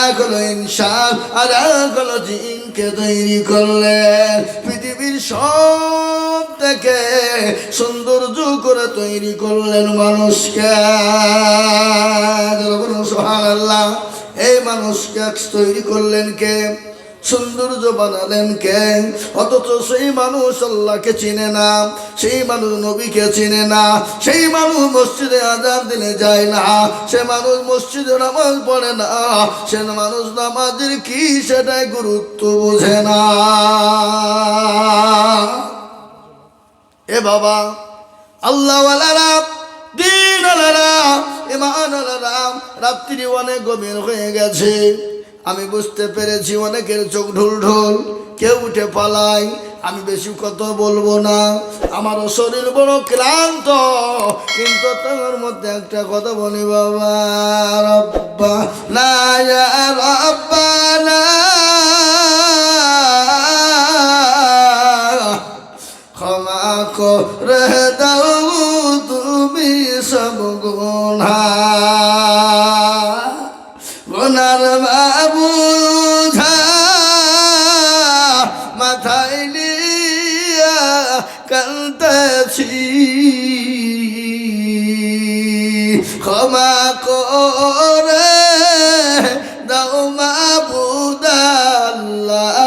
এক হলো ইনসান আর এক হলো জিনকে তৈরি করলেন। পৃথিবীর সব থেকে সৌন্দর্য করে তৈরি করলেন মানুষকে। সুবহানাল্লাহ। এই মানুষকে তৈরি করলেন কে? সৌন্দর্য বানালেন কে? অথচ সেই মানুষ আল্লাহকে চিনে না, সেই মানুষ নবীকে চিনে না, সেই মানুষ মসজিদে আযান দিলে যায় না, সে মানুষ মসজিদে নামাজ পড়ে না, সে মানুষ নামাজের কি সেটাই গুরুত্ব বোঝে না। এ বাবা, আল্লাহওয়ালারা, দ্বীনওয়ালারা, ঈমানওয়ালারা, রাত্রি অনেক গভীর হয়ে গেছে। আমি বুঝতে পেরেছি অনেকের চোখ ঢুল ঢুল, কেউ উঠে পালায়। আমি বেশি কথা বলবো না, আমারও শরীর বড় ক্লান্ত, কিন্তু তোমার মধ্যে একটা কথা বলি বাবা। রব্বানা ইয়া রব্বানা ক্ষমা করে দাও তুমি সব গুনার বুঝা মাথায় নিয়া কাঁদতেছি, ক্ষমা করে দাও মাবুদ আল্লাহ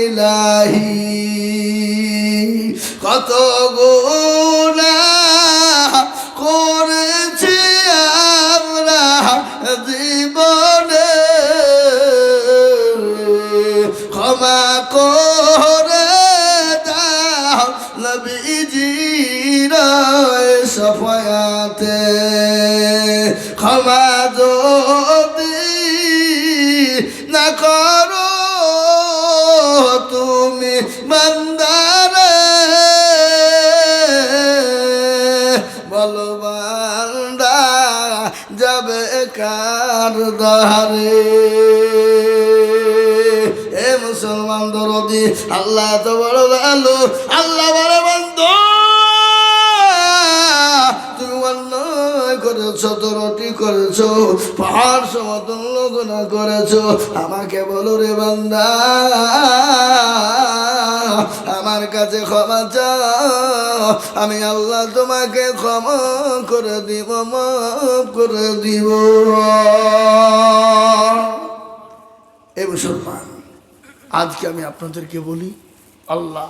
ইলাহি। কত গুনাহ করেছি আমরা জীবনে, ক্ষমা করে দাও নবীজির শাফায়াতে। ক্ষমা যদি না করো তুমি বান্দারে, বলো বান্দা যাবে কার দ্বারে। এ মুসলমান দরদি, আল্লাহ তো বড় ভালো, আল্লাহ বড় বন্ধু। তুমি অন্যায় করেছো, ত্রুটি করেছো, পাহাড় সমতুল্য গুনাহ করেছো, আমাকে বলো রে বান্দা, আমার কাছে ক্ষমা চাও, আমি আল্লাহ তোমাকে ক্ষমা করে দিব, মাফ করে দিব। এ মুসলমান, আজকে আমি আপনাদেরকে বলি, আল্লাহ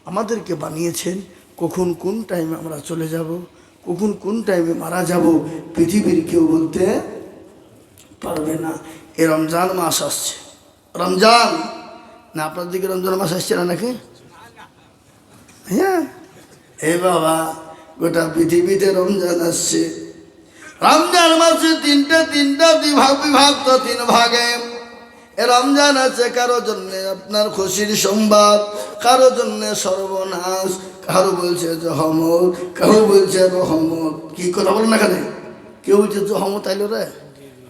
আমাদেরকে বানিয়েছেন, কখন কোন টাইমে আমরা চলে যাব, কখন কোন টাইমে মারা যাব, পৃথিবীর কেউ বলতে পারবে না। এ রমজান মাস আসছে, রমজান না আপনার দিকে রমজান মাস আসছে না নাকি? হ্যাঁ, এ বাবা, গোটা পৃথিবীতে রমজান আসছে। রমজান মাসে তিনটা বিভক্ত, তিন ভাগে। এ রমজান আছে কারো জন্য আপনার খুশির সংবাদ, কারো জন্য সর্বনাশ, কারো বলছে জহমত, কেউ বলছে রহমত। কি কথা বলেন না, কেন কেউ বলছে জহমত আইলো রে,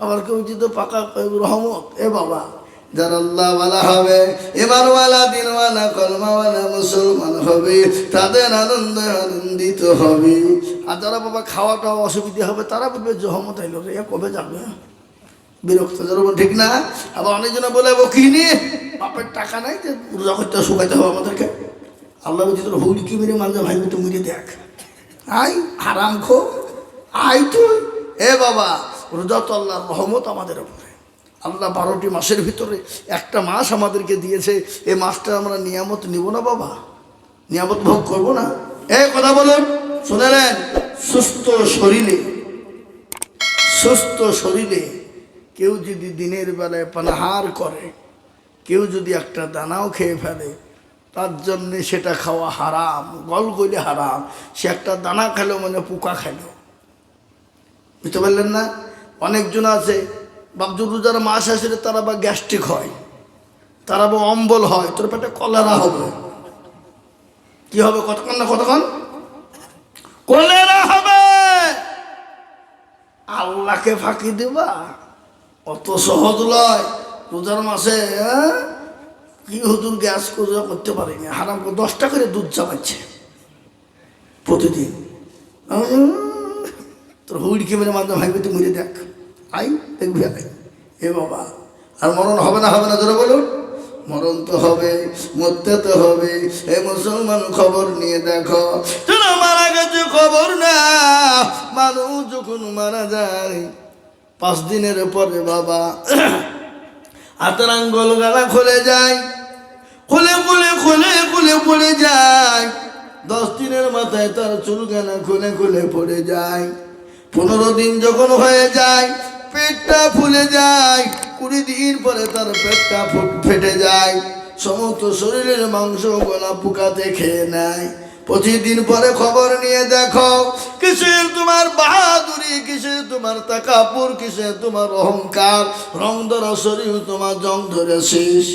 আবার কেউ বলছে তো পাকা রহমত। এ বাবা, যারা আল্লাহওয়ালা হবে, ঈমানওয়ালা, দিনওয়ালা, কলমাওয়ালা মুসলমান হবে, তাদের আনন্দে আনন্দিত হবে। আর যারা বাবা খাওয়া টাওয়া অসুবিধা হবে, তারা বলবে জহমত আইলো রে, কবে যাবে, বিরক্ত যেরকম, ঠিক না? আবার অনেকজনে বলে কিনি বাপের টাকা নাই যে রোজা করতে শুকাইতে হবে আমাদেরকে। আল্লাহ বলছি তোর হুড়কি মেরে মানজা ভাই তুই মেরে দেখ, আই হারাম খো, আই তুই। এ বাবা, রোজা তো আল্লাহর রহমত আমাদের উপরে। আল্লাহ 12টি মাসের ভিতরে একটা মাস আমাদেরকে দিয়েছে, এই মাসটা আমরা নিয়ামত নিব না বাবা, নিয়ামত ভোগ করবো না? এ কথা বলুন, শুনে নেন। সুস্থ শরীরে কেউ যদি দিনের বেলায় পানাহার করে, কেউ যদি একটা দানাও খেয়ে ফেলে, তার জন্যে সেটা খাওয়া হারাম, গলগলে হারাম। সে একটা দানা খেলো মানে পোকা খেলো, বুঝতে পারলেন না? অনেকজন আছে বাপজুর রোজার মাস আসলে তারা বা গ্যাস্ট্রিক হয়, তারা বা অম্বল হয়, তোর পেটে কলেরা হবে। কি হবে? কতক্ষণ না কতক্ষণ কলেরা হবে। আল্লাহকে ফাঁকি দেবা অত সহজ নয়। রোজার মাসে কি হুজুর গ্যাস করতে পারেনি, হারাম 10টা করে দুধ চাপাচ্ছে প্রতিদিন। তোর হুড়কি মেরে মাধ্যমে ভাই তুই মরে দেখ, আই দেখবি। এ বাবা, আর মরণ হবে না জোরে বলুন, মরণ তো হবে, মরতে তো হবে। এ মুসলমান খবর নিয়ে দেখো, যারা মারা গেছে খবর না, মানুষ যখন মারা যায় 5 দিনের পরে বাবা হাতের আঙ্গুল গালা খুলে যায়, খুলে খুলে খুলে খুলে পড়ে যায়। 10 দিনের মাথায় তার চুল গানা খুলে খুলে পড়ে যায়। 15 দিন যখন হয়ে যায় পেটটা ফুলে যায়। 20 দিন পরে তার পেটটা ফেটে যায়, সমস্ত শরীরের মাংস গোলা পোকাতে খেয়ে নেয়। 25 দিন পরে খবর নিয়ে দেখো, কিসের তোমার বাহাদুরি, কিসের তোমার তাকাপুর, কিসের তোমার অহংকার, রং ধরা শরীর তোমার জং ধরে শেষ।